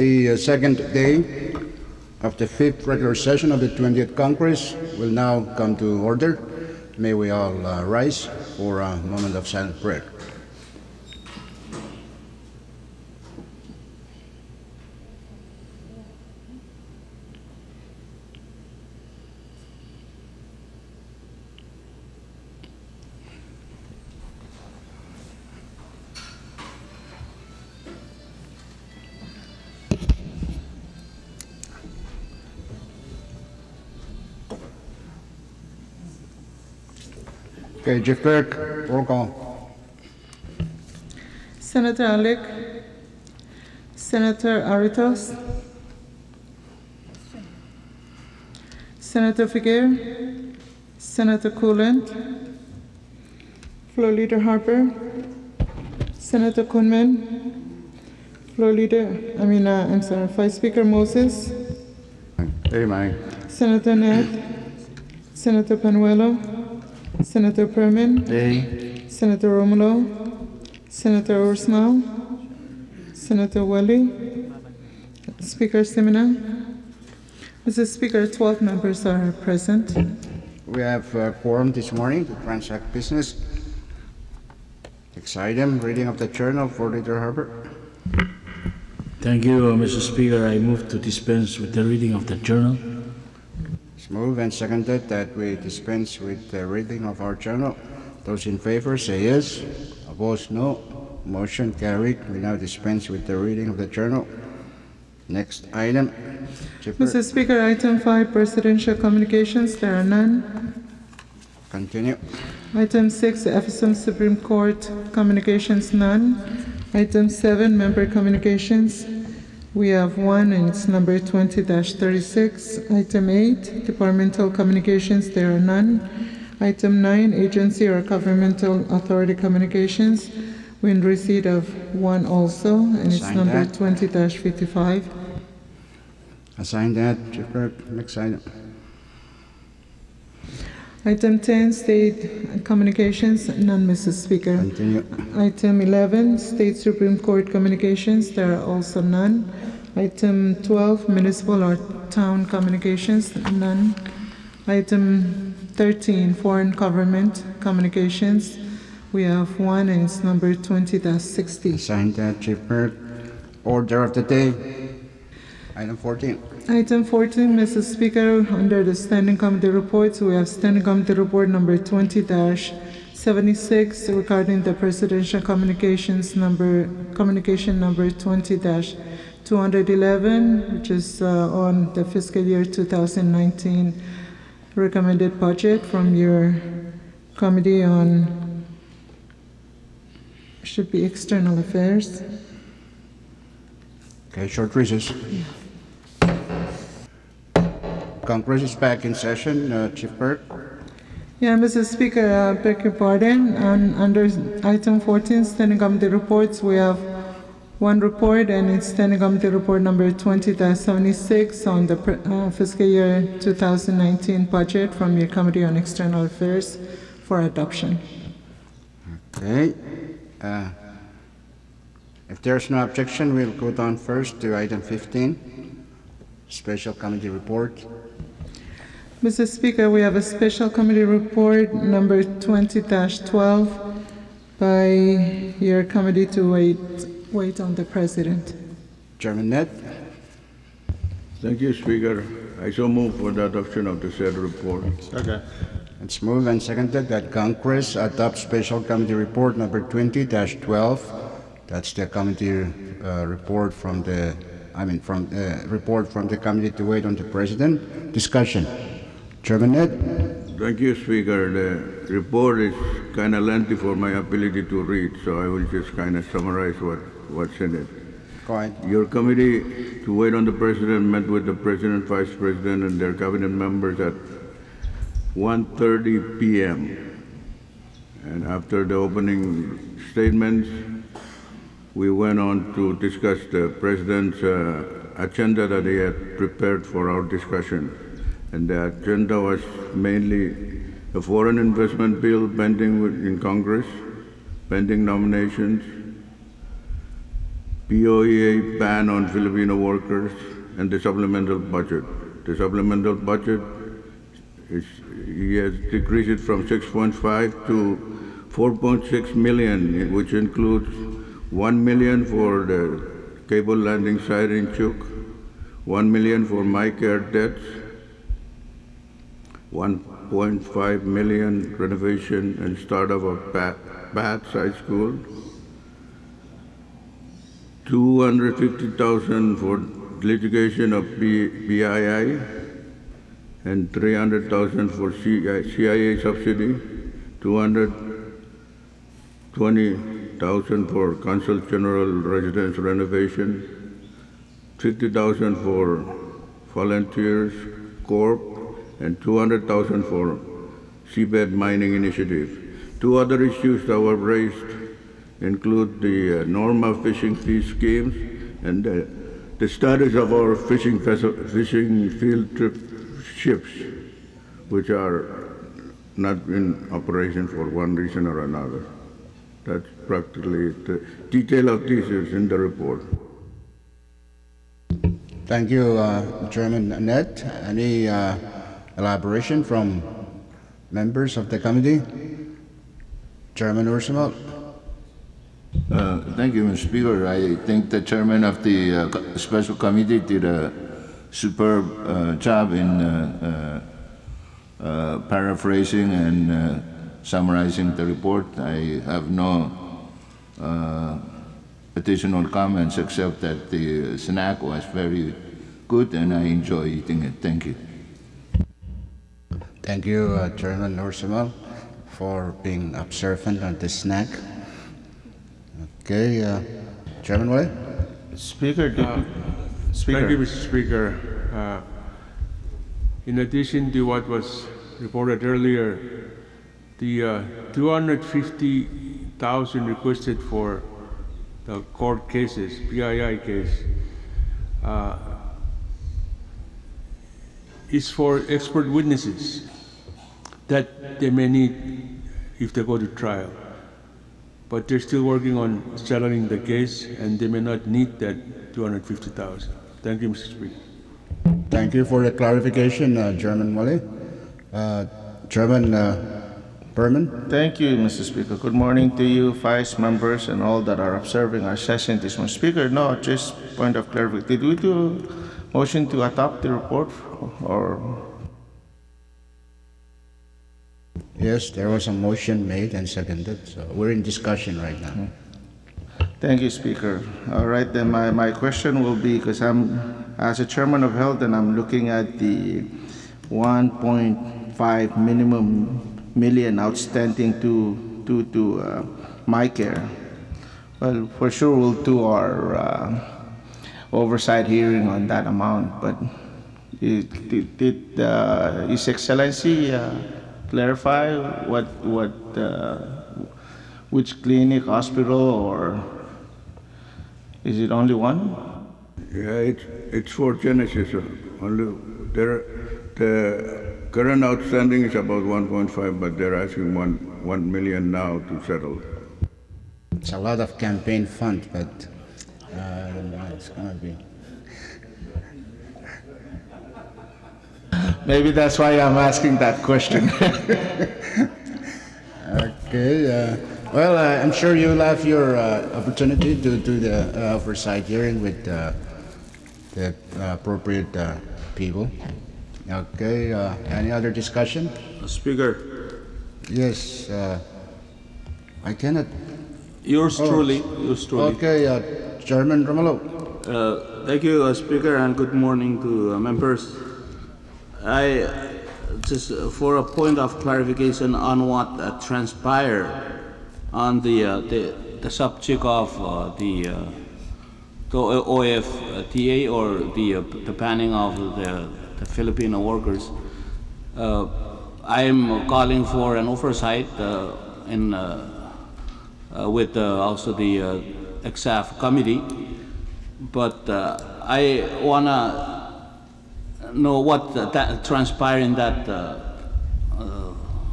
The second day of the fifth regular session of the 20th Congress will now come to order. May we all rise for a moment of silent prayer. Okay, Chief Clerk, roll call. Senator Alec, Senator Aritos, Senator Figuer, Senator Coolant, Floor Leader Harper, Senator Kunman, Vice Speaker Moses, Hey, Mike. Senator Ned, Senator Panuelo, Senator Perman, Hey. Senator Romulo, Senator Ursmal, Senator Welly, Speaker Simina. Mr. Speaker, 12 members are present. We have a quorum this morning to transact business. Next item, reading of the journal for Leader Harper. Thank you, Mr. Speaker. I move to dispense with the reading of the journal. It's moved and seconded that we dispense with the reading of our journal. Those in favor say yes. Opposed, no. Motion carried. We now dispense with the reading of the journal. Next item. Mr. Speaker, item 5, presidential communications. There are none. Continue. Item 6, FSM Supreme Court communications, none. Item 7, member communications. We have one, and it's number 20-36. Item 8, departmental communications. There are none. Item 9, agency or governmental authority communications. We're in receipt of one also, and it's number 20-55. Assign that, Chief Clerk. Next item. Item 10, state communications, none, Mr. Speaker. Continue. Item 11, state Supreme Court communications, there are also none. Item 12, municipal or town communications, none. Item 13, foreign government communications, we have one, and it's number 20-60. Assign that, Chief Clerk. Order of the day. Item 14. Item 14, Mr. Speaker, under the Standing Committee reports, we have Standing Committee report number 20-76 regarding the presidential communication number 20-211, which is on the fiscal year 2019 recommended budget from your committee on, should be external affairs. Okay, short recess. Yeah. Congress is back in session. Chief Clerk. Yeah, Mr. Speaker, beg your pardon. Under item 14, Standing Committee reports, we have one report, and it's Standing Committee report number 20-76 on the fiscal year 2019 budget from your Committee on External Affairs for adoption. Okay. If there's no objection, we'll go down first to item 15, Special Committee report. Mr. Speaker, we have a Special Committee report number 20-12 by your committee to wait on the President. Chairman Ned. Thank you, Speaker. I so move for the adoption of the said report. Okay. It's moved and seconded that Congress adopt Special Committee report number 20-12. That's the committee report from the, report from the committee to wait on the President. Discussion. Chairman Ned. Thank you, Speaker. The report is kind of lengthy for my ability to read, so I will just kind of summarize what's in it. Go ahead. Your committee to wait on the President met with the President, Vice President, and their cabinet members at 1:30 p.m. And after the opening statements, we went on to discuss the President's agenda that he had prepared for our discussion. And the agenda was mainly the foreign investment bill pending in Congress, pending nominations, POEA ban on Filipino workers, and the supplemental budget. The supplemental budget he has decreased it from 6.5 to 4.6 million, which includes 1 million for the cable landing site in Chuk, 1 million for MyCare debts, 1.5 million renovation and startup of Bahat High School, 250,000 for litigation of BII, and 300,000 for CIA subsidy, 220,000 for Consul General residence renovation, 50,000 for volunteers corp, and 200,000 for seabed mining initiative. Two other issues that were raised include the normal fishing fee schemes and the status of our fishing field trip ships, which are not in operation for one reason or another. That's practically the detail of this is in the report. Thank you, Chairman Net. Any elaboration from members of the committee? Chairman Ursumal. Thank you, Mr. Speaker. I think the chairman of the special committee did a superb job in paraphrasing and summarizing the report. I have no additional comments except that the snack was very good and I enjoy eating it. Thank you. Thank you, Chairman Ursumal, for being observant on the snack. Okay, Chairman Wale? Speaker, Thank you, Mr. Speaker. In addition to what was reported earlier, the 250,000 requested for the court cases, PII case, is for expert witnesses that they may need if they go to trial. But they're still working on settling the case, and they may not need that 250,000. Thank you, Mr. Speaker. Thank you for the clarification, Chairman Wale. Chairman Berman? thank you, Mr. Speaker. Good morning to you, vice members, and all that are observing our session this morning. Speaker, no, just point of clarification. Did we do motion to adopt the report, or? Yes, there was a motion made and seconded, so we're in discussion right now. Thank you, Speaker. All right, then my question will be, because I'm, as a chairman of health, and I'm looking at the 1.5 million outstanding to MyCare. Well, for sure we'll do our oversight hearing on that amount, but did His Excellency clarify which clinic, hospital, or is it only one? Yeah, it's for Genesis. Only the current outstanding is about 1.5, but they're asking 1 million now to settle. It's a lot of campaign fund, but I don't know, it's gonna be. Maybe that's why I'm asking that question. Okay, well, I'm sure you'll have your opportunity to do the oversight hearing with the appropriate people. Okay, any other discussion? Speaker, Yes, I cannot. yours truly. Okay, Chairman Romulo. Thank you, Speaker, and good morning to members. I just for a point of clarification on what transpired on the subject of the OFTA or the banning of the Filipino workers. I am calling for an oversight with also the EXAF committee, but I wanna know what transpired in that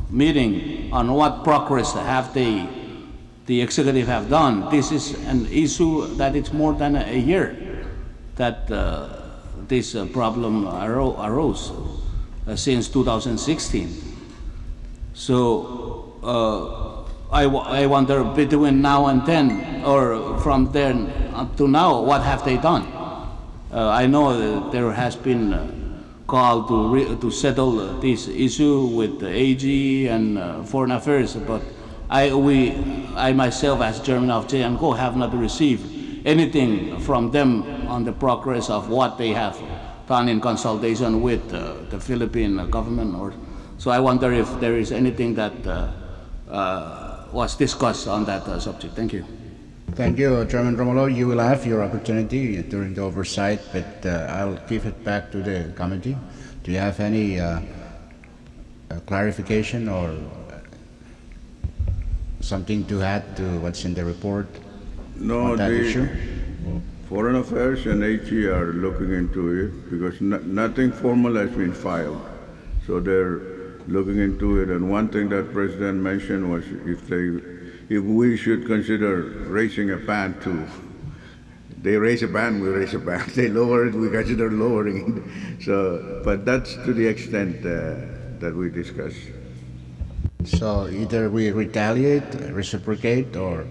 meeting, on what progress have they the executive have done. This is an issue that it's more than a year that this problem arose since 2016. So I wonder between now and then, or from then up to now, what have they done? I know that there has been call to settle this issue with the AG and Foreign Affairs, but I myself, as chairman of J&Co, have not received anything from them on the progress of what they have done in consultation with the Philippine government. So I wonder if there is anything that was discussed on that subject. Thank you. Thank you, Chairman Romulo. You will have your opportunity during the oversight, but I'll give it back to the committee. Do you have any clarification or something to add to what's in the report? No, on that issue? Foreign Affairs and AG are looking into it because nothing formal has been filed. So they're looking into it. And one thing that President mentioned was if we should consider raising a ban to, they raise a ban, we raise a ban. They lower it, we consider lowering it. So, but that's to the extent that we discuss. So either we retaliate, reciprocate, or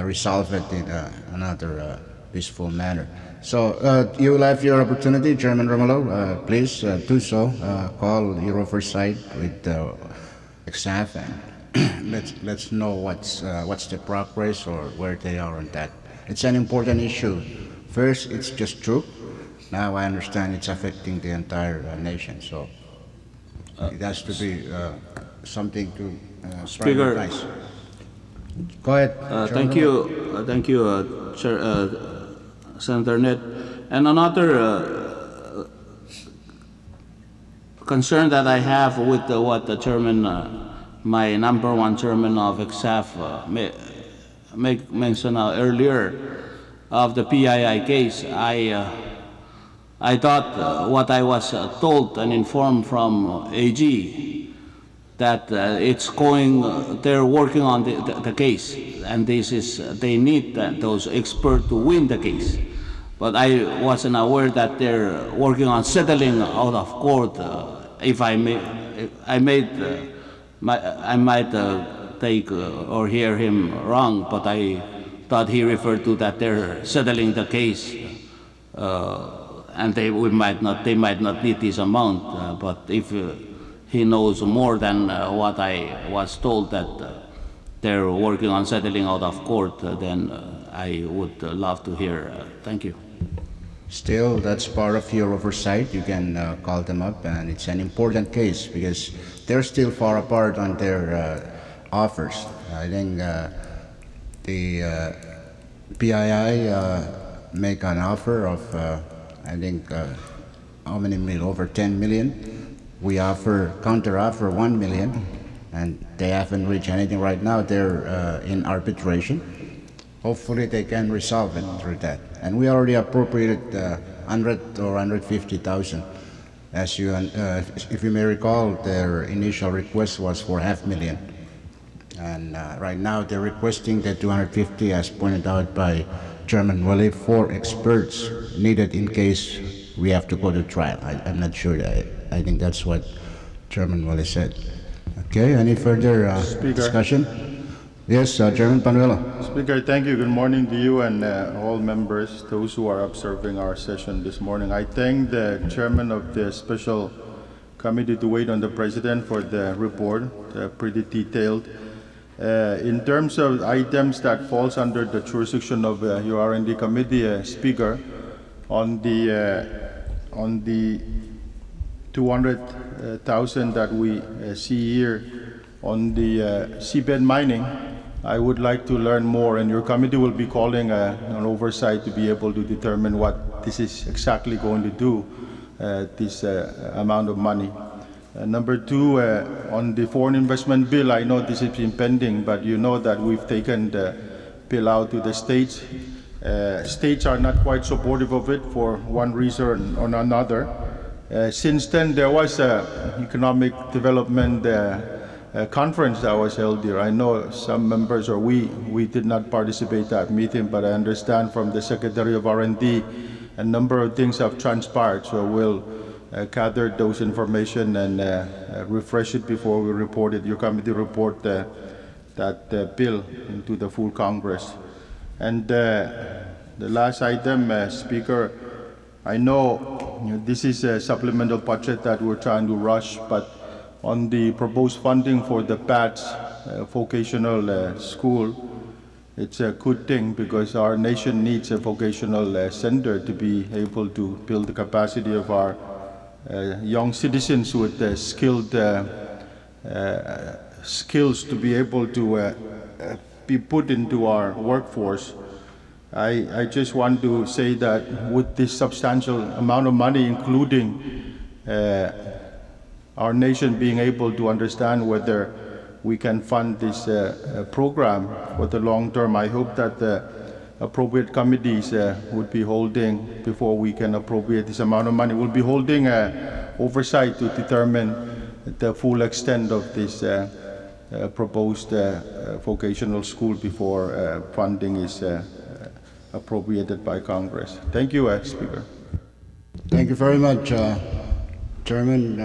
resolve it in another peaceful manner. So you will have your opportunity, Chairman Romulo. Please do so. Call your oversight with XAF and let's know what's the progress or where they are on that. It's an important issue. First, it's just troop. Now I understand it's affecting the entire nation. So it has to be something to Speaker. prioritize. Go ahead. Thank you, Chair, Senator Net. And another concern that I have with what the chairman, my number one chairman of XAF, mentioned earlier of the PII case. I thought what I was told and informed from AG that they're working on the case, and they need those experts to win the case. But I wasn't aware that they're working on settling out of court. If I might take or hear him wrong, but I thought he referred to that they're settling the case, and they might not need this amount. But if he knows more than what I was told that they're working on settling out of court, then I would love to hear. Thank you. Still, that's part of your oversight. You can call them up, and it's an important case because they're still far apart on their offers. I think the PII make an offer of, I think, how many million? Over 10 million. We counter offer 1 million, and they haven't reached anything right now. They're in arbitration. Hopefully they can resolve it through that. And we already appropriated 100 or 150,000. As you, if you may recall, their initial request was for $500,000. And right now they're requesting the 250, as pointed out by Chairman Wale, 4 experts needed in case we have to go to trial. I'm not sure. I think that's what Chairman Wale said. Okay, any further discussion? Yes, Chairman Panuelo. Speaker, thank you. Good morning to you and all members, those who are observing our session this morning. I thank the chairman of the special committee to wait on the president for the report, pretty detailed. In terms of items that falls under the jurisdiction of your R&D committee, Speaker, on the 200,000 that we see here on the seabed mining, I would like to learn more, and your committee will be calling an oversight to be able to determine what this is exactly going to do, this amount of money. Number 2, on the foreign investment bill, I know this has been pending, but you know that we've taken the bill out to the states. States are not quite supportive of it for one reason or another. Since then, there was economic development conference that was held here. I know some members, or we did not participate in that meeting, but I understand from the Secretary of R&D, a number of things have transpired, so we'll gather those information and refresh it before we report it, your committee report that bill into the full Congress. And the last item, Speaker, I know this is a supplemental budget that we're trying to rush, but on the proposed funding for the PATS vocational school, it's a good thing because our nation needs a vocational center to be able to build the capacity of our young citizens with skilled skills to be able to be put into our workforce. I just want to say that with this substantial amount of money, including our nation being able to understand whether we can fund this program for the long term, I hope that the appropriate committees would be holding, before we can appropriate this amount of money, will be holding oversight to determine the full extent of this proposed vocational school before funding is appropriated by Congress. Thank you, Speaker. Thank you very much, Chairman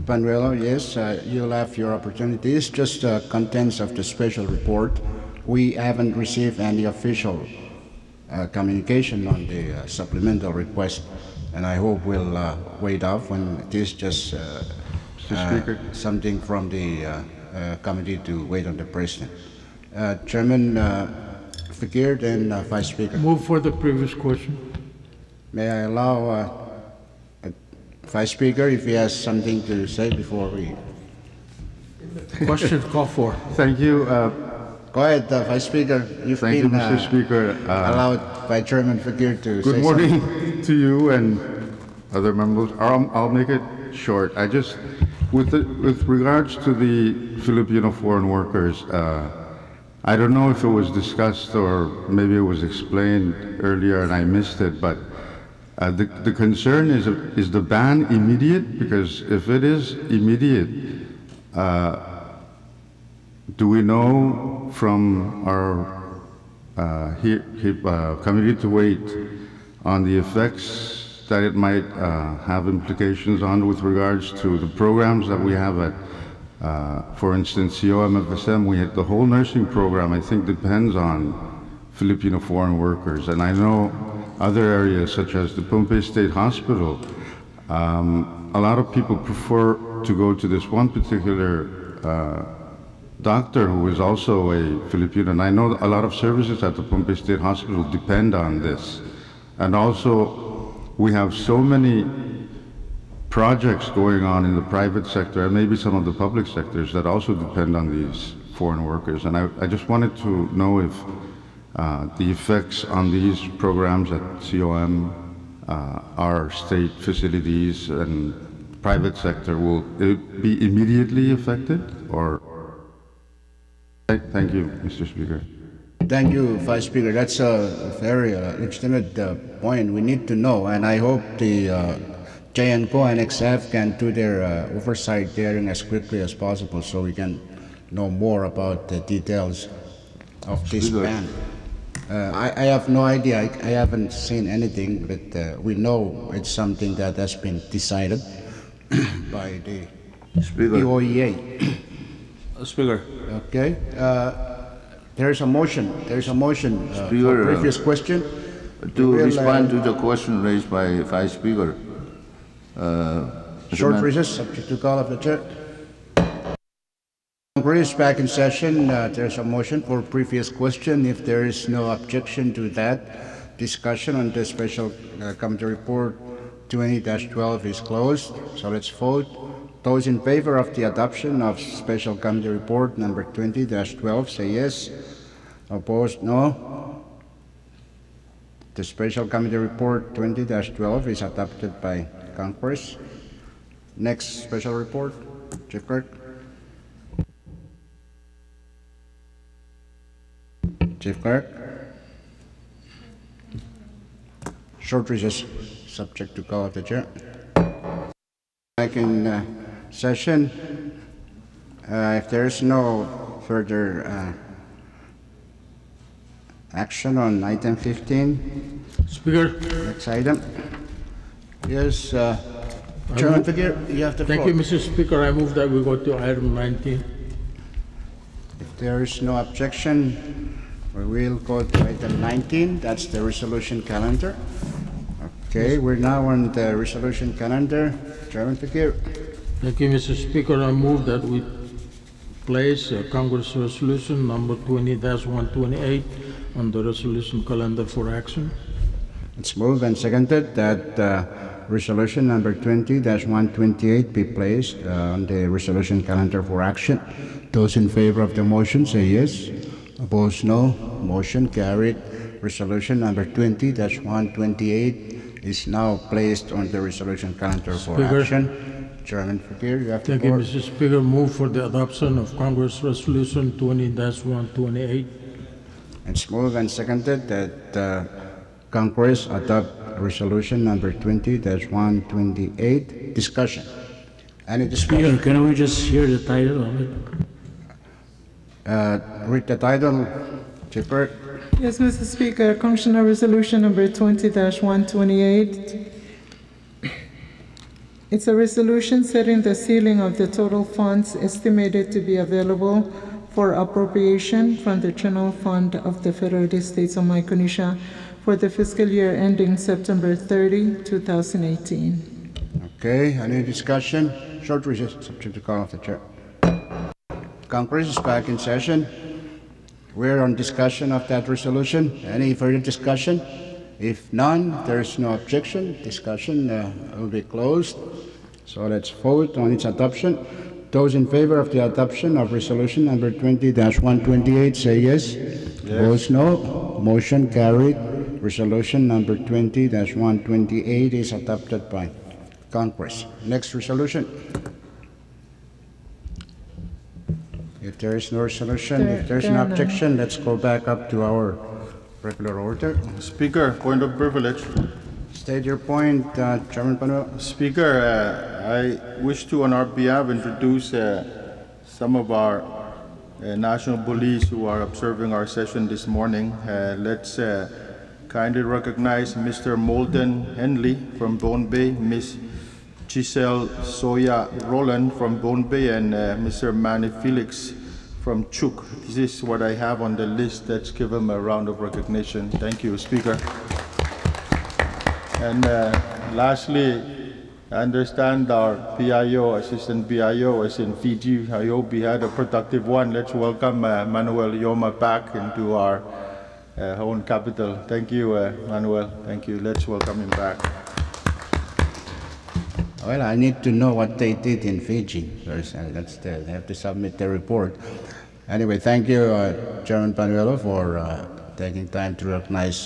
Panuelo. Yes, you'll have your opportunities. Just contents of the special report. We haven't received any official communication on the supplemental request, and I hope we'll wait off when it is just something from the committee to wait on the President. Chairman Fakir and Vice Speaker. Move for the previous question. May I allow Vice Speaker if he has something to say before we... Question call for. Thank you. Go ahead, Vice Speaker. You've Thank been you, Mr. Speaker. allowed by Chairman Fakir to say Good something. morning to you and other members. I'll make it short. I just, with regards to the Filipino foreign workers, I don't know if it was discussed or maybe it was explained earlier and I missed it, but the concern is the ban immediate? Because if it is immediate, do we know from our committee to wait on the effects that it might have implications on with regards to the programs that we have at, for instance, COM-FSM? We had the whole nursing program, I think, depends on Filipino foreign workers. And I know other areas such as the Pompey State Hospital, a lot of people prefer to go to this one particular doctor who is also a Filipino. And I know a lot of services at the Pompey State Hospital depend on this. And also, we have so many projects going on in the private sector and maybe some of the public sectors that also depend on these foreign workers. And I just wanted to know if the effects on these programs at COM, our state facilities and private sector, will it be immediately affected or? Thank you, Mr. Speaker. Thank you, Vice Speaker. That's a very legitimate point. We need to know, and I hope the JNCO and XF can do their oversight hearing as quickly as possible so we can know more about the details of this ban. I have no idea. I haven't seen anything, but we know it's something that has been decided by the POEA. Speaker. Okay. There's a motion. There's a motion. Speaker, previous question. To respond to the question raised by Vice Speaker. Short recess, subject to call of the chair. Congress back in session. There's a motion for previous question. If there is no objection to that, discussion on the special committee report 20-12 is closed. So let's vote. Those in favor of the adoption of special committee report number 20-12 say yes. Opposed, no. The special committee report 20-12 is adopted by Congress. Next special report, Chief Clerk. Chief Clerk. Short recess, subject to call of the chair. Back in session. If there is no further action on item 15, Speaker, next item. Yes, Chairman Figueroa, you have the floor. thank you, Mr. Speaker. I move that we go to item 19. If there is no objection, we will go to item 19. That's the resolution calendar. Okay, we're now on the resolution calendar. Chairman Figueroa. Thank you, Mr. Speaker. I move that we place Congress Resolution number 20-128 on the resolution calendar for action. It's moved and seconded that resolution number 20-128 be placed on the resolution calendar for action. Those in favor of the motion say yes. Opposed, no. Motion carried. Resolution number 20-128 is now placed on the resolution calendar for Speaker. action. Chairman Fakir, you have the Thank you, floor. Mr. Speaker. Move for the adoption of Congress Resolution 20-128. It's moved and seconded that Congress adopt resolution number 20-128. Discussion. Any discussion? Speaker, can we just hear the title of it? Read the title, Chipper. Yes, Mr. Speaker, Congressional Resolution number 20-128. It's a resolution setting the ceiling of the total funds estimated to be available for appropriation from the General Fund of the Federated States of Micronesia for the fiscal year ending September 30, 2018. Okay, any discussion? Short recess, subject to call of the chair. Congress is back in session. We're on discussion of that resolution. Any further discussion? If none, there is no objection. Discussion will be closed. So let's vote on its adoption. Those in favor of the adoption of resolution number 20-128 say yes. Opposed, no. Motion carried. Resolution number 20-128 is adopted by Congress. Next resolution. If there is no resolution, if there's no objection, let's go back up to our regular order. Speaker, point of privilege. State your point, Chairman Panuel. Speaker, I wish to, on our behalf, introduce some of our national police who are observing our session this morning. Let's kindly recognize Mr. Molden Henley from Bone Bay, Ms. Giselle Soya Roland from Bone Bay, and Mr. Manny Felix from Chuk. This is what I have on the list. Let's give them a round of recognition. Thank you, Speaker. And lastly, I understand our PIO, Assistant PIO, is in Fiji. I hope he had a productive one. Let's welcome Manuel Yoma back into our own capital. Thank you, Manuel. Thank you. Let's welcome him back. Well, I need to know what they did in Fiji first. They have to submit their report. Anyway, thank you, Chairman Panuelo, for taking time to recognize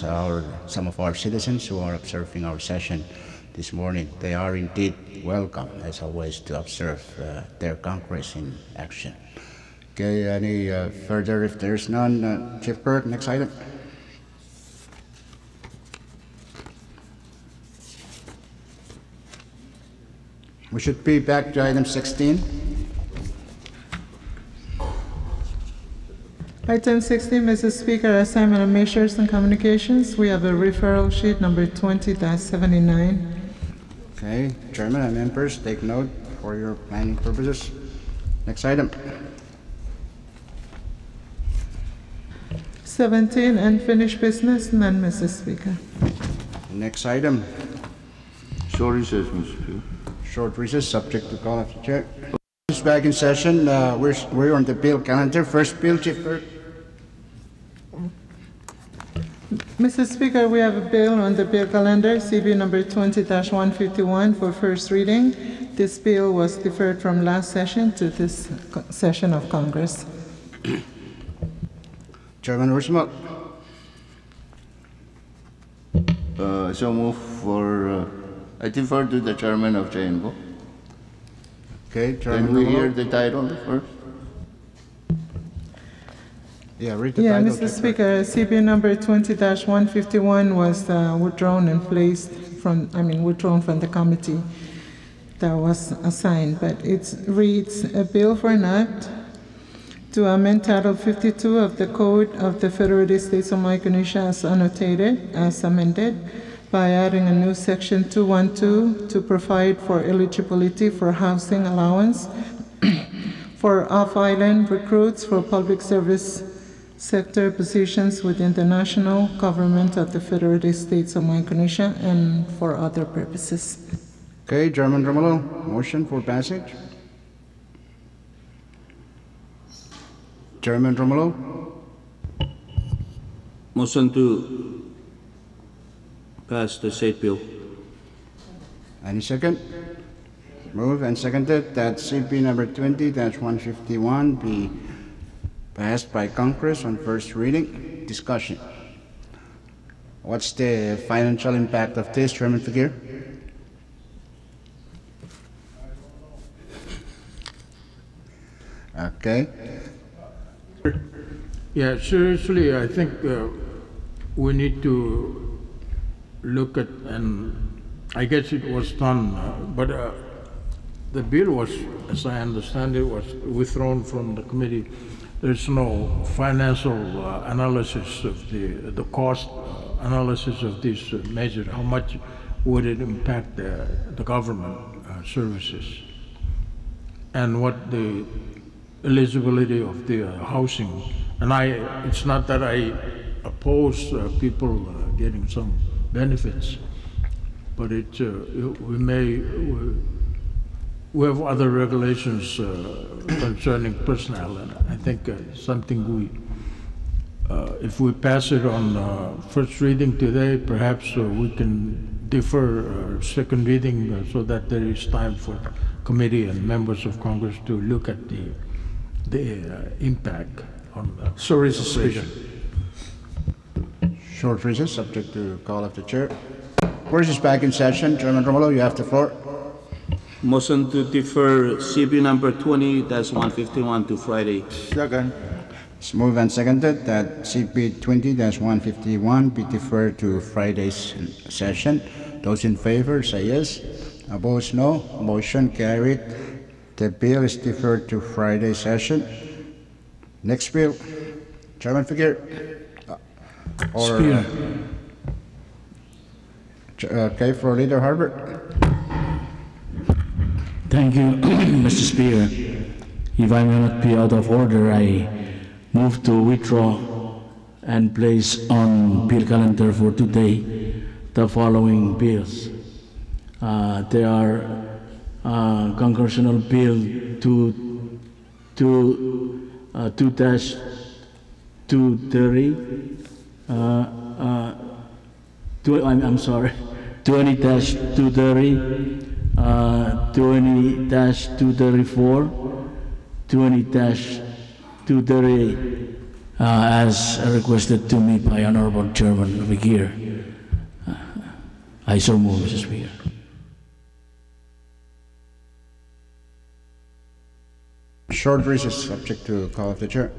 some of our citizens who are observing our session this morning. They are indeed welcome, as always, to observe their Congress in action. Okay, any further? If there's none, Chief Kirk, next item. We should be back to item 16. Item 16, Mr. Speaker, assignment of measures and communications. We have a referral sheet number 20-79. Okay, Chairman and members, take note for your planning purposes. Next item. 17, unfinished business, none, Mr. Speaker. Next item. Short recess, Mr. Speaker. Short recess, subject to call of the chair. Is back in session. We're on the bill calendar. First bill, Chief Kirk. Mr. Speaker, we have a bill on the bill calendar, CB number 20-151 for first reading. This bill was deferred from last session to this session of Congress. Chairman Roosevelt. So move for, I defer to the chairman of JNCO. Okay, Chairman. Can we hear the title first? Yeah, read the Yeah, title. Mr. Speaker, CB number 20-151 was withdrawn and placed from, withdrawn from the committee. that was assigned, but it reads, a bill for an act to amend Title 52 of the Code of the Federated States of Micronesia as annotated, as amended, by adding a new Section 212 to provide for eligibility for housing allowance for off-island recruits for public service sector positions within the national government of the Federated States of Micronesia and for other purposes. Okay, Chairman Romulo, motion for passage. Chairman Romulo, Motion to pass the said bill. any second? Moved and seconded that CP number 20-151 be passed by Congress on first reading. Discussion. What's the financial impact of this, Chairman Figueroa? Okay. Yeah, seriously, I think we need to look at, and I guess it was done, but the bill was, as I understand it, was withdrawn from the committee. There's no financial analysis of the cost analysis of this measure. How much would it impact the government services? And what the eligibility of the housing. And it's not that I oppose people getting some benefits, but we have other regulations concerning personnel, and I think something if we pass it on first reading today, perhaps we can defer second reading so that there is time for committee and members of Congress to look at the impact on the operation. Short recess, subject to call of the chair. Court is back in session. Chairman Romulo, you have the floor. Motion to defer CB number 20-151 to Friday. Second. It's moved and seconded that CP 20-151 be deferred to Friday's session. Those in favor say yes. Opposed, no. Motion carried. The bill is deferred to Friday session. Next bill, Chairman Figueroa. Okay, for Leader Harbert. Thank you, Mr. Speaker. If I may not be out of order, I move to withdraw and place on bill calendar for today the following bills. They are Congressional Bill 2-2-2-230, I'm sorry, 20-230, 20-234, 20-238, as requested to me by Honorable Chairman Figueroa. I so move, Mr. Speaker. Short recess, subject to call of the chair.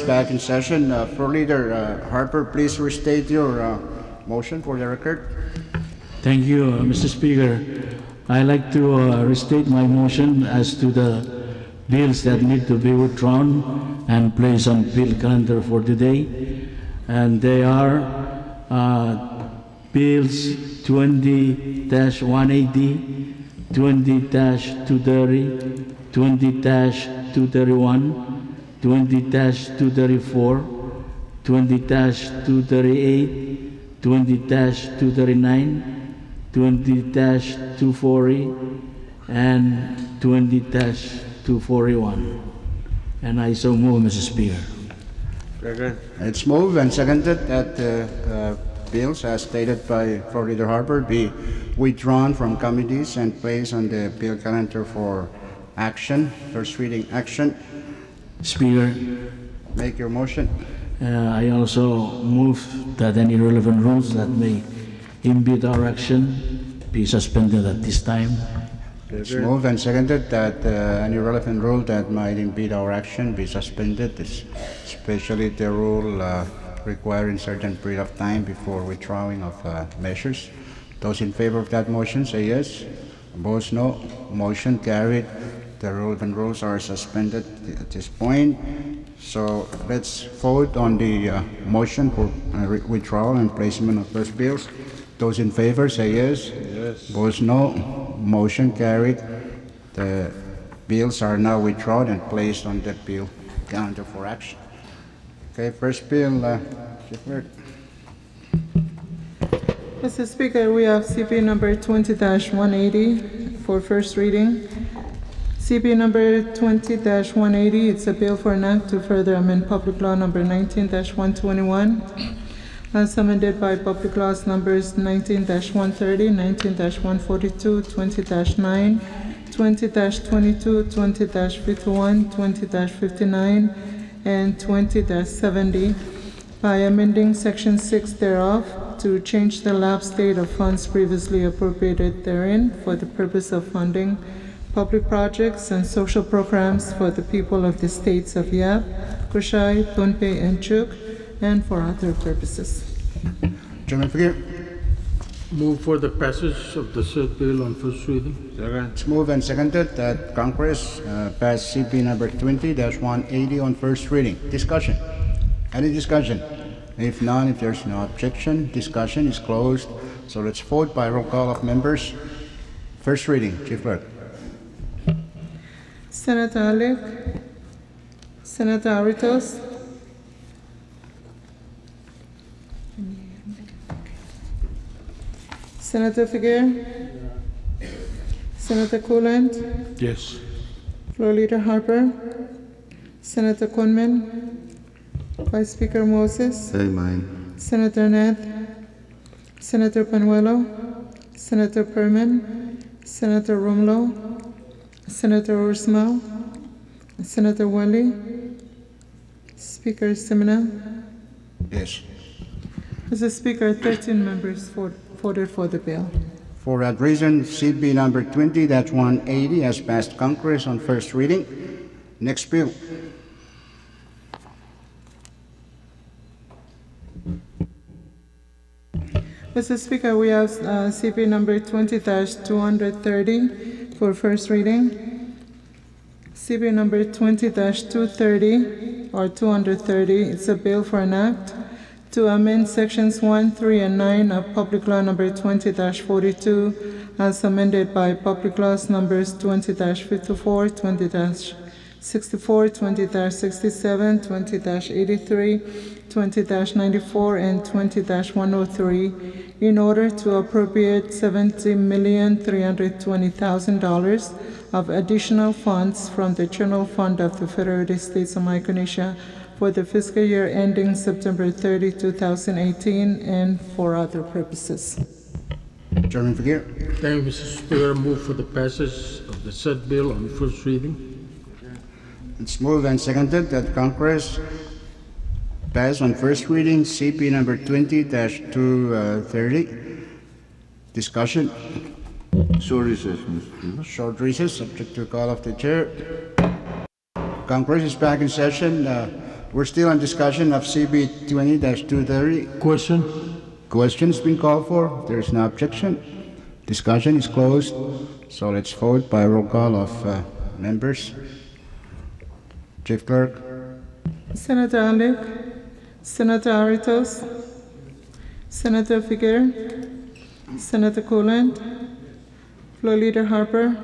Back in session. For Leader Harper, please restate your motion for the record. Thank you, Mr. Speaker. I'd like to restate my motion as to the bills that need to be withdrawn and placed on bill calendar for today. And they are bills 20-180, 20-230, 20-231, 20-234, 20-238, 20-239, 20-240, and 20-241. And I so move, Mr. Speaker. It's moved and seconded that bills, as stated by Floor Leader Harper, be withdrawn from committees and placed on the bill calendar for action, first reading action. Speaker, make your motion. I also move that any relevant rules that may impede our action be suspended at this time. It's moved and seconded that any relevant rule that might impede our action be suspended, especially the rule requiring certain period of time before withdrawing of measures. Those in favor of that motion say yes. Opposed, no. Motion carried. The relevant rules are suspended at this point. So let's vote on the motion for withdrawal and placement of those bills. Those in favor say yes. Yes. Opposed, no. Motion carried. The bills are now withdrawn and placed on the bill calendar for action. Okay, first bill, Chief Clerk. Mr. Speaker, we have CP number 20-180 for first reading. CP number 20-180, it's a bill for an act to further amend Public Law number 19-121 as amended by Public Laws numbers 19-130, 19-142, 20-9, 20-22, 20-51, 20-59, and 20-70 by amending Section 6 thereof to change the lapse date of funds previously appropriated therein for the purpose of funding public projects and social programs for the people of the states of Yap, Kushai, Pohnpei, and Chuuk, and for other purposes. Chairman Figueroa. Move for the passage of the said bill on first reading. It's moved and seconded that Congress pass CP number 20-180 on first reading. Discussion. Any discussion? If none, if there's no objection, discussion is closed. So let's vote by roll call of members. First reading, Chief Clerk. Senator Alec, Senator Aritos, Senator Figueroa, Senator Coolant, Yes. Floor Leader Harper, Senator Conman, Vice Speaker Moses, Amen. Senator Ned, Senator Panuelo, Senator Perman, Senator Romlo, Senator Ursmal, Senator Wally, Speaker Simina. Yes. Mr. Speaker, 13 members voted for the bill. For that reason, CP number 20-180 has passed Congress on first reading. Next bill. Mr. Speaker, we have CP number 20-230 for first reading. CP number 20-230 or 230, it's a bill for an act to amend sections 1, 3, and 9 of Public Law number 20-42 as amended by Public Laws numbers 20-54, 20-64, 20-67, 20-83, 20-94, and 20-103 in order to appropriate $70,320,000 of additional funds from the General Fund of the Federated States of Micronesia for the fiscal year ending September 30, 2018, and for other purposes. Chairman Figueroa. Thank you, Mr. Speaker. Move for the passage of the said bill on first reading. It's moved and seconded that Congress pass on first reading CP number 20-230. Discussion. Short recess, Mr. Speaker. Short recess, subject to call of the chair. Congress is back in session. We're still on discussion of CB 20-230. Question? Question's been called for. There is no objection. Discussion is closed. So let's vote by roll call of members. Chief Clerk. Senator Alec, Senator Aritos, Senator Figueroa, Senator Coolant, Floor Leader Harper,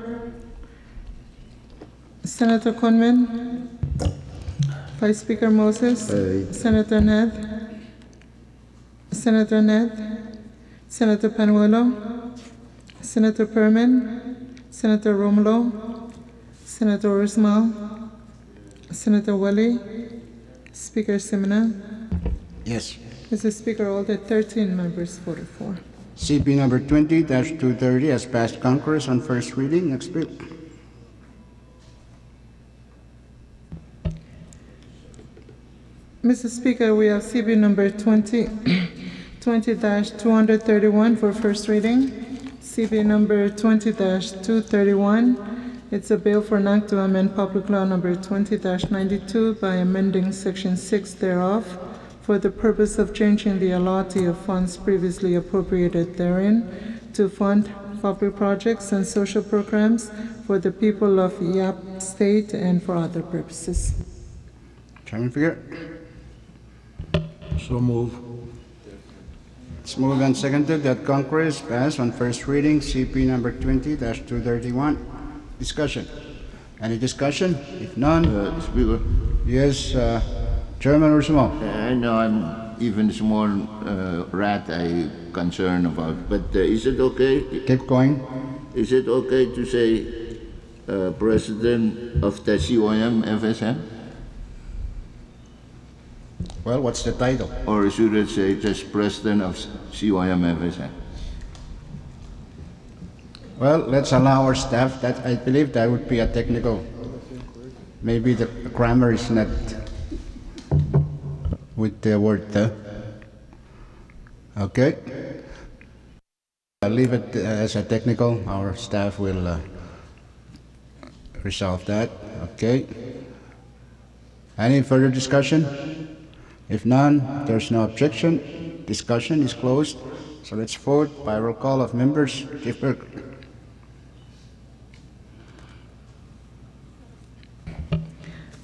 Senator Conman, Vice Speaker Moses, Senator Ned, Senator Panuelo, Senator Perman, Senator Romlo, Senator Ursmal, Senator Wally, Speaker Simina. Yes. Mr. Speaker, all the 13 members voted for. CP number 20-230 has passed Congress on first reading. Next bill. Mr. Speaker, we have CB number 20-231 for first reading. CB number 20-231. It's a bill for an act to amend Public Law number 20-92 by amending Section 6 thereof for the purpose of changing the allotment of funds previously appropriated therein to fund public projects and social programs for the people of Yap State and for other purposes. Chairman Figueroa. So move. It's moved and seconded that Congress pass on first reading CP number 20-231. Discussion. Any discussion? If none, Speaker, yes, Chairman Ursimo. I know I'm even small rat I concerned about, but is it okay? Keep going. Is it okay to say President of the COM FSM? Well, what's the title? Or should it say just President of COM FSM? Well, let's allow our staff that. I believe that would be a technical. Maybe the grammar is not with the word the. Okay. I'll leave it as a technical. Our staff will resolve that. Okay. Any further discussion? If none, there's no objection. Discussion is closed. So let's vote by roll call of members. Chief Burke.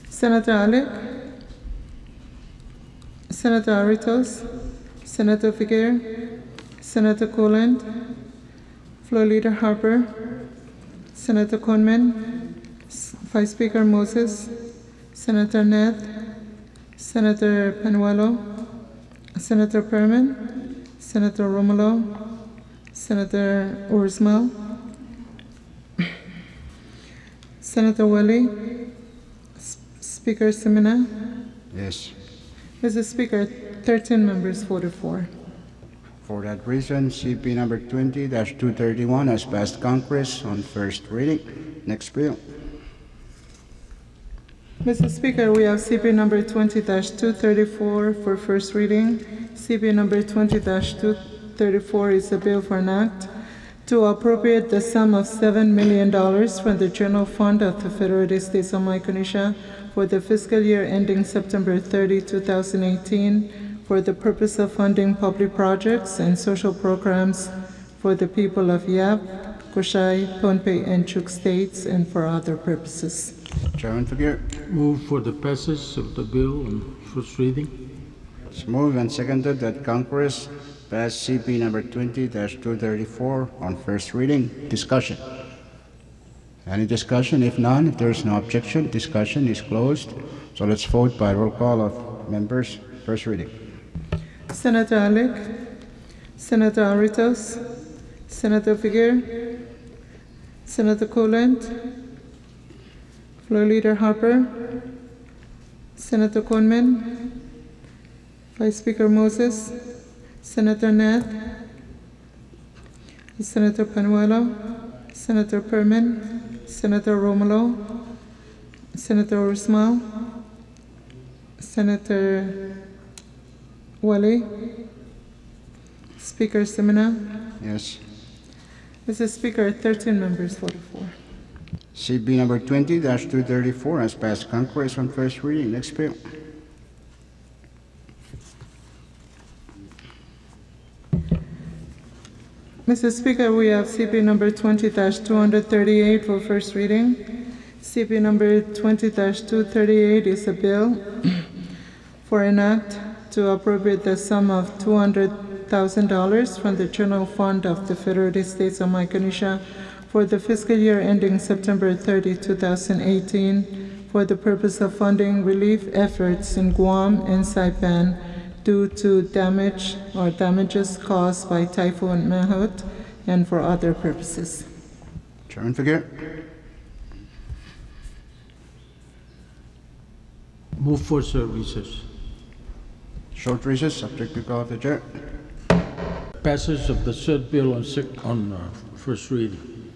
Senator Alec, Senator Aritos, Senator Figueroa, Senator Coland, Floor Leader Harper, Senator Conman, Vice Speaker Moses, Senator Neth, Senator Panuelo, Senator Perman, Senator Romulo, Senator Ursmal, Senator Welly, Speaker Semina. Yes. Mr. Speaker, 13 members voted for. For that reason, CP number 20-231 has passed Congress on first reading. Next bill. Mr. Speaker, we have CP number 20-234 for first reading. CP number 20-234 is a bill for an act to appropriate the sum of $7 million from the General Fund of the Federated States of Micronesia for the fiscal year ending September 30, 2018, for the purpose of funding public projects and social programs for the people of Yap, Koshai, Pohnpei, and Chuk states, and for other purposes. Chairman Figueroa. Move for the passage of the bill on first reading. It's moved and seconded that Congress pass CP number 20-234 on first reading. Discussion. Any discussion? If none, if there is no objection, discussion is closed. So let's vote by roll call of members. First reading. Senator Alec, Senator Aritos, Senator Figueroa, Senator Coland, Floor Leader Harper, Senator Conman, Vice Speaker Moses, Senator Neth, Senator Panuelo, Senator Perman, Senator Romulo, Senator Ursmal, Senator Wally, Speaker Semina. Yes. Mr. Speaker, 13 members voted for. CP number 20-234 has passed Congress on first reading. Next bill. Mr. Speaker, we have CP number 20-238 for first reading. CP number 20-238 is a bill for an act to appropriate the sum of $200,000 from the General Fund of the Federated States of Micronesia for the fiscal year ending September 30, 2018, for the purpose of funding relief efforts in Guam and Saipan due to damage or damages caused by Typhoon Mahut and for other purposes. Chairman Figueroa. Move for recess. Short recess, subject to call of the chair. Passage of the said bill on first reading.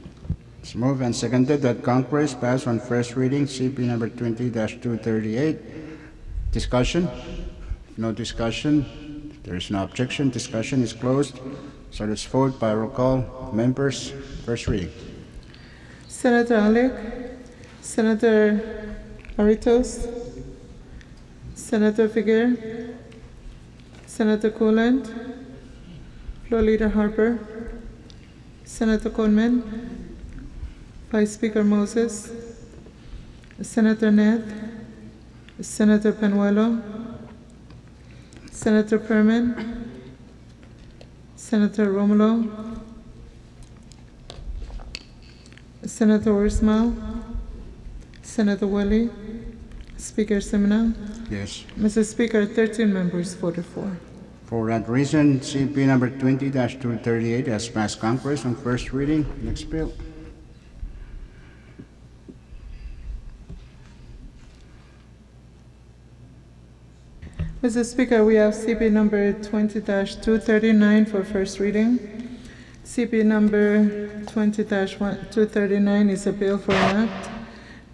It's moved and seconded that Congress pass on first reading CP number 20-238. Discussion? No discussion. There is no objection. Discussion is closed. So let's vote by roll call. Members, first reading. Senator Alec, Senator Aritos, Senator Figueroa, Senator Coland, Floor Leader Harper, Senator Coleman, Vice Speaker Moses, Senator Neth, Senator Penuelo, Senator Perman, Senator Romulo, Senator Ursmal, Senator Welly, Speaker Semina. Yes. Mr. Speaker, 13 members voted for. For that reason, CP number 20-238 has passed Congress on first reading. Next bill. Mr. Speaker, we have CP number 20-239 for first reading. CP number 20-239 is a bill for an act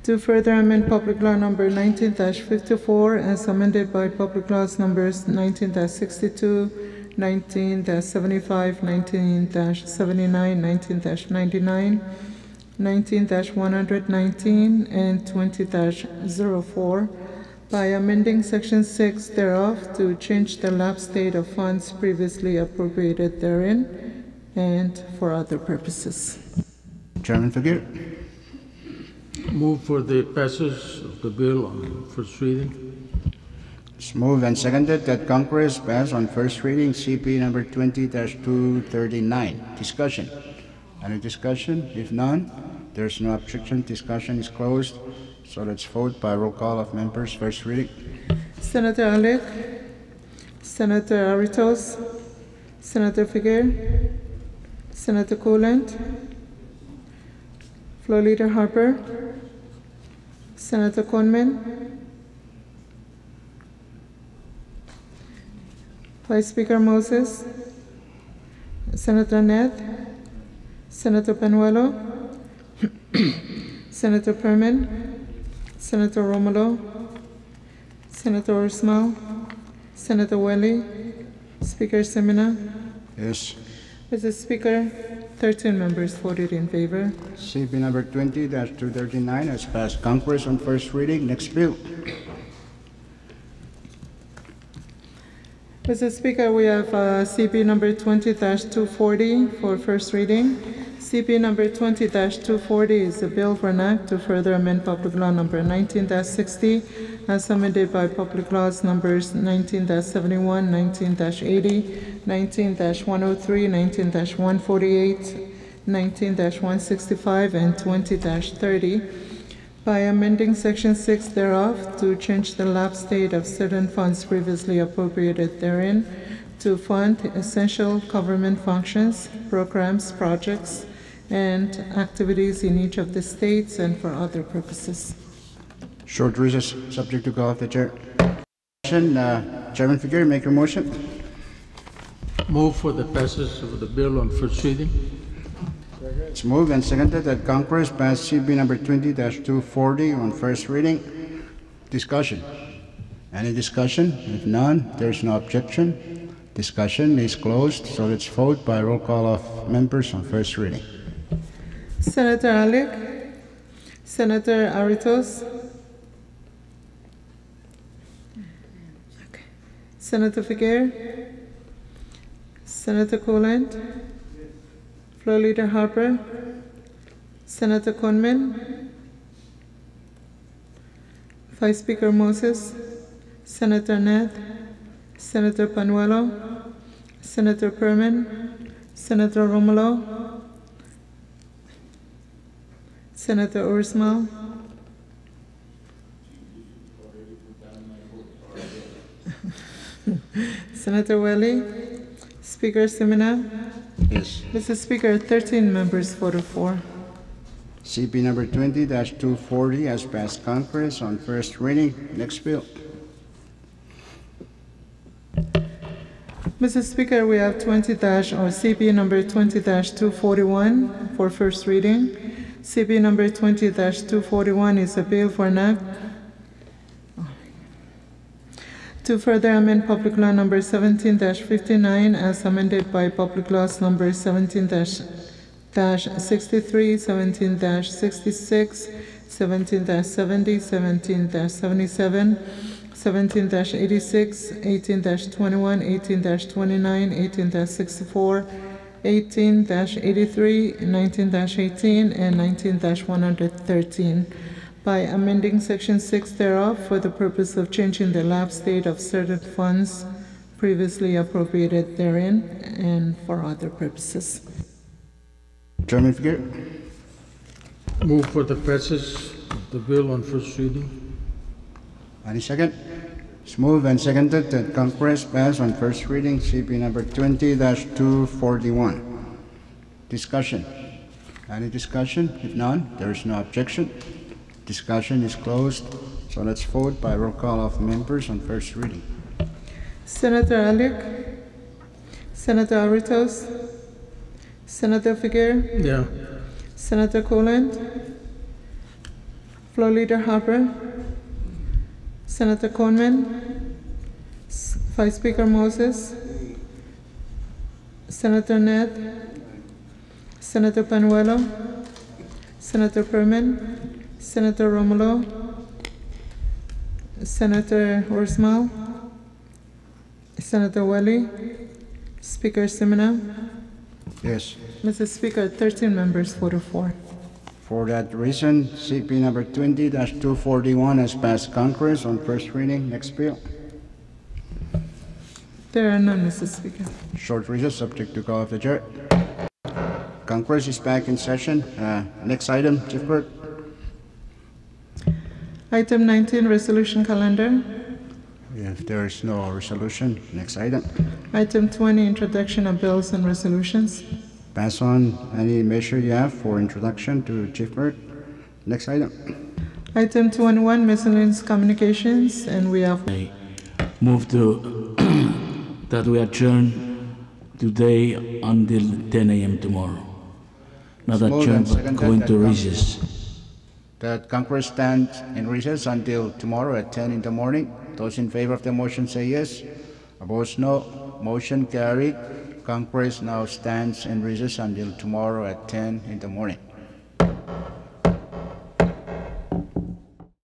to further amend Public Law number 19-54 as amended by Public Laws numbers 19-62, 19-75, 19-79, 19-99, 19-119, and 20-04 by amending Section 6 thereof to change the lapse date of funds previously appropriated therein and for other purposes. Chairman Figueroa. Move for the passage of the bill on first reading. It's moved and seconded that Congress pass on first reading CP number 20-239. Discussion. Any discussion? If none, there's no objection. Discussion is closed. So let's vote by roll call of members. First reading. Senator Alec, Senator Aritos, Senator Figueroa, Senator Coolant, Floor Leader Harper, Senator Conman, Vice Speaker Moses, Senator Neth, Senator Penuelo, Senator Perman, Senator Romulo, Senator Ursmal, Senator Welly, Speaker Semina. Yes. Mr. Speaker, 13 members voted in favor. CP number 20-239 has passed Congress on first reading. Next bill. Mr. Speaker, we have CP number 20-240 for first reading. CP number 20-240 is a bill for an act to further amend Public Law number 19-60 as amended by Public Laws numbers 19-71, 19-80, 19-103, 19-148, 19-165, and 20-30 by amending Section 6 thereof to change the lapse date of certain funds previously appropriated therein to fund essential government functions, programs, projects, and activities in each of the states and for other purposes. Short recess, subject to call of the chair. Chairman Figueroa, make your motion. Move for the passage of the bill on first reading. It's moved and seconded that Congress pass CB number 20-240 on first reading. Discussion. Any discussion? If none, there's no objection. Discussion is closed, so let's vote by roll call of members on first reading. Senator Alec, Senator Aritos, Senator Figueroa, Senator Coolant, Floor Leader Harper, Senator Conman, Vice Speaker Moses, Senator Neth, Senator Panuelo, Senator Perman, Senator Romulo, Senator Ursmal, Senator Welly, Speaker Semina. Yes. Mr. Speaker, 13 members voted for. CP number 20-240 has passed Congress on first reading. Next bill. Mr. Speaker, we have CP number 20-241 for first reading. CP number 20-241 is a bill for an act to further amend Public Law number 17-59 as amended by Public Laws number 17-63, 17-66, 17-70, 17-77, 17-86, 18-21, 18-29, 18-64, 18-83, 19-18, and 19-113 by amending Section 6 thereof for the purpose of changing the lapse date of certain funds previously appropriated therein and for other purposes. Chairman Figueroa. Move for the passage of the bill on first reading. Any second? It's moved and seconded that Congress pass on first reading CP number 20-241. Discussion. Any discussion? If none, there is no objection. Discussion is closed. So let's vote by roll call of members on first reading. Senator Alick, Senator Aritos, Senator Figueroa, Yeah. Senator Coland, Floor Leader Harper, Senator Coleman, Vice Speaker Moses, Senator Ned, Senator Panuelo, Senator Perman, Senator Romulo, Senator Orsmal, Senator Welly, Speaker Semina. Yes. Mr. Speaker, 13 members voted for. For that reason, CP number 20-241 has passed Congress on first reading. Next bill. There are none, Mr. Speaker. Short recess, subject to call of the chair. Congress is back in session. Next item, Chief Clerk. Item 19, resolution calendar. If there is no resolution, next item. Item 20, introduction of bills and resolutions. Pass on any measure you have for introduction to Chief Clerk. Next item. Item 21, miscellaneous communications, and we have I move to that we adjourn today until 10 a.m. tomorrow. Not Moved adjourn, and but seconded go into that recess. That Congress stands in recess until tomorrow at 10 in the morning. Those in favor of the motion say yes. Opposed, no. Motion carried. Congress now stands in recess until tomorrow at 10 in the morning.